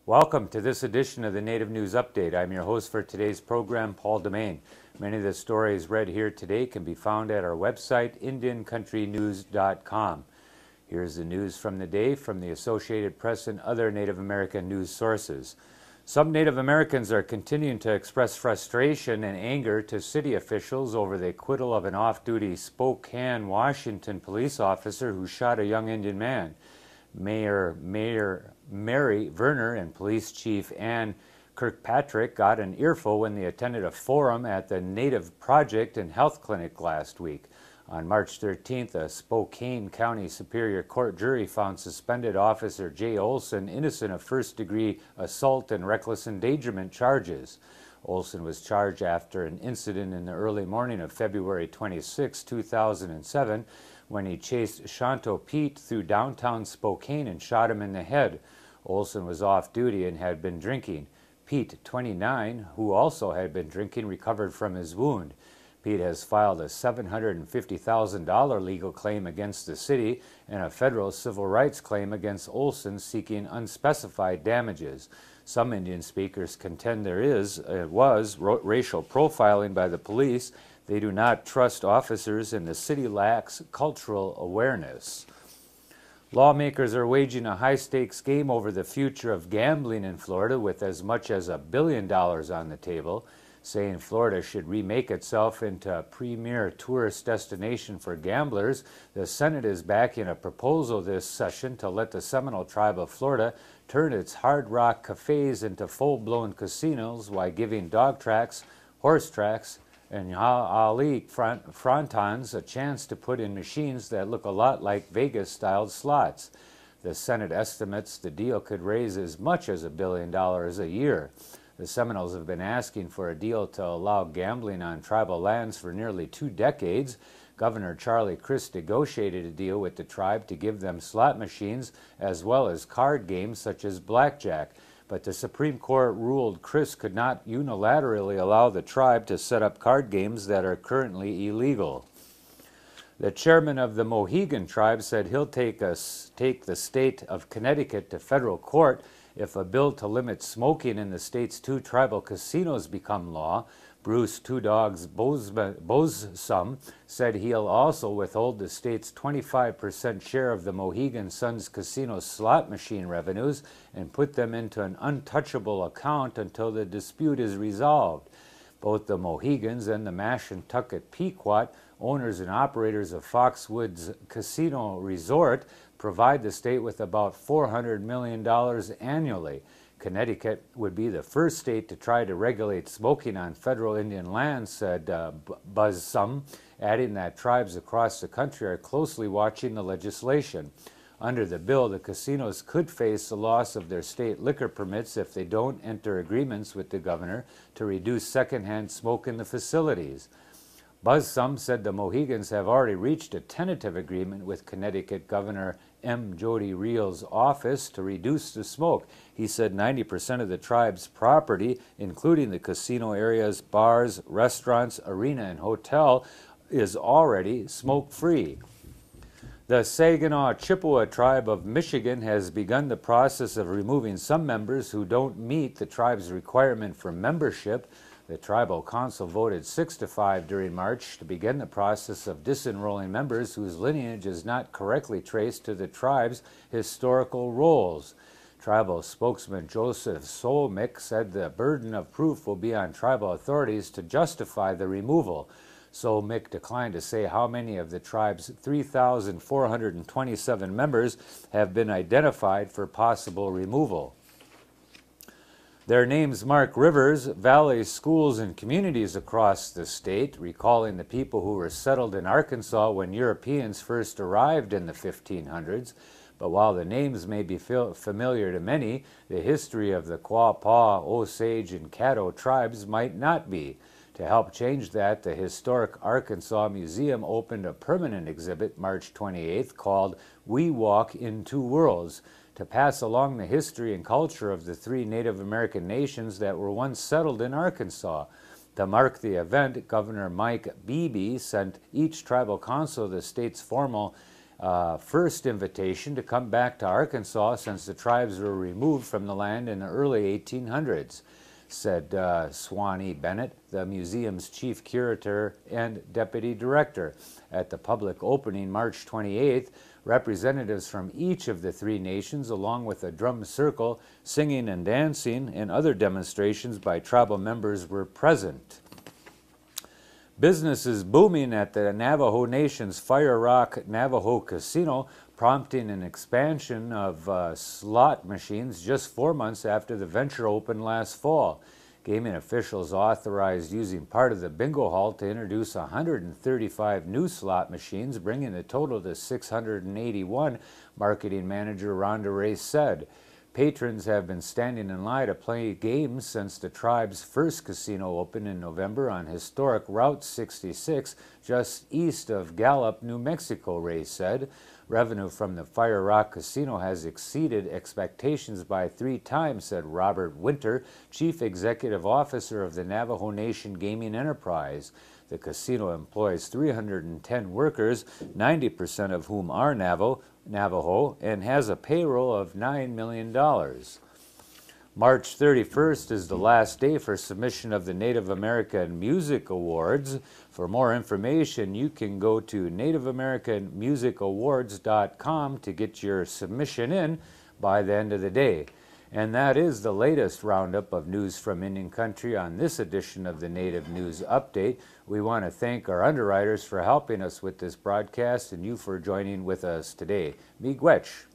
Welcome to this edition of the Native News Update. I'm your host for today's program, Paul DeMain. Many of the stories read here today can be found at our website, IndianCountryNews.com. Here's the news from the day from the Associated Press and other Native American news sources. Some Native Americans are continuing to express frustration and anger to city officials over the acquittal of an off-duty Spokane, Washington police officer who shot a young Indian man. Mayor Mary Verner and Police Chief Ann Kirkpatrick got an earful when they attended a forum at the Native Project and Health Clinic last week. On March 13th, a Spokane County Superior Court jury found suspended Officer Jay Olson innocent of first-degree assault and reckless endangerment charges. Olson was charged after an incident in the early morning of February 26, 2007, when he chased Shanto Pete through downtown Spokane and shot him in the head. Olson was off duty and had been drinking. Pete, 29, who also had been drinking, recovered from his wound. Pete has filed a $750,000 legal claim against the city and a federal civil rights claim against Olson seeking unspecified damages. Some Indian speakers contend there was racial profiling by the police. They do not trust officers and the city lacks cultural awareness. Lawmakers are waging a high-stakes game over the future of gambling in Florida with as much as $1 billion on the table, saying Florida should remake itself into a premier tourist destination for gamblers. The Senate is backing a proposal this session to let the Seminole Tribe of Florida turn its Hard Rock cafes into full-blown casinos while giving dog tracks, horse tracks, and Ali frontons a chance to put in machines that look a lot like Vegas-styled slots. The Senate estimates the deal could raise as much as $1 billion a year. The Seminoles have been asking for a deal to allow gambling on tribal lands for nearly 2 decades. Governor Charlie Crist negotiated a deal with the tribe to give them slot machines as well as card games such as blackjack. But the Supreme Court ruled Crist could not unilaterally allow the tribe to set up card games that are currently illegal. The chairman of the Mohegan tribe said he'll take the state of Connecticut to federal court if a bill to limit smoking in the state's 2 tribal casinos become law. Bruce Two Dogs Bozsum said he'll also withhold the state's 25% share of the Mohegan Sun's casino slot machine revenues and put them into an untouchable account until the dispute is resolved. Both the Mohegans and the Mashantucket Pequot, owners and operators of Foxwoods Casino Resort, provide the state with about $400 million annually. Connecticut would be the first state to try to regulate smoking on federal Indian land, said Buzsum, adding that tribes across the country are closely watching the legislation. Under the bill, the casinos could face the loss of their state liquor permits if they don't enter agreements with the governor to reduce secondhand smoke in the facilities. Buzsum said the Mohegans have already reached a tentative agreement with Connecticut Governor M. Jody Real's office to reduce the smoke. He said 90% of the tribe's property, including the casino areas, bars, restaurants, arena, and hotel, is already smoke-free. The Saginaw Chippewa tribe of Michigan has begun the process of removing some members who don't meet the tribe's requirement for membership. The Tribal Council voted 6-5 during March to begin the process of disenrolling members whose lineage is not correctly traced to the tribe's historical roles. Tribal spokesman Joseph Solmick said the burden of proof will be on tribal authorities to justify the removal. Solmick declined to say how many of the tribe's 3,427 members have been identified for possible removal. Their names mark rivers, valleys, schools, and communities across the state, recalling the people who were settled in Arkansas when Europeans first arrived in the 1500s. But while the names may be familiar to many, the history of the Quapaw, Osage, and Caddo tribes might not be. To help change that, the Historic Arkansas Museum opened a permanent exhibit March 28th called We Walk in Two Worlds, to pass along the history and culture of the 3 Native American nations that were once settled in Arkansas. To mark the event, Governor Mike Beebe sent each tribal council the state's formal first invitation to come back to Arkansas since the tribes were removed from the land in the early 1800s, said Swanee Bennett, the museum's chief curator and deputy director. At the public opening March 28th, representatives from each of the three nations, along with a drum circle, singing and dancing, and other demonstrations by tribal members were present. Business is booming at the Navajo Nation's Fire Rock Navajo Casino, prompting an expansion of slot machines just 4 months after the venture opened last fall. Gaming officials authorized using part of the bingo hall to introduce 135 new slot machines, bringing the total to 681, marketing manager Rhonda Ray said. Patrons have been standing in line to play games since the tribe's first casino opened in November on historic Route 66, just east of Gallup, New Mexico, Ray said. Revenue from the Fire Rock Casino has exceeded expectations by 3 times, said Robert Winter, Chief Executive Officer of the Navajo Nation Gaming Enterprise. The casino employs 310 workers, 90% of whom are Navajo, and has a payroll of $9 million. March 31st is the last day for submission of the Native American Music Awards. For more information, you can go to nativeamericanmusicawards.com to get your submission in by the end of the day. And that is the latest roundup of news from Indian Country on this edition of the Native News Update. We want to thank our underwriters for helping us with this broadcast and you for joining with us today. Miigwech.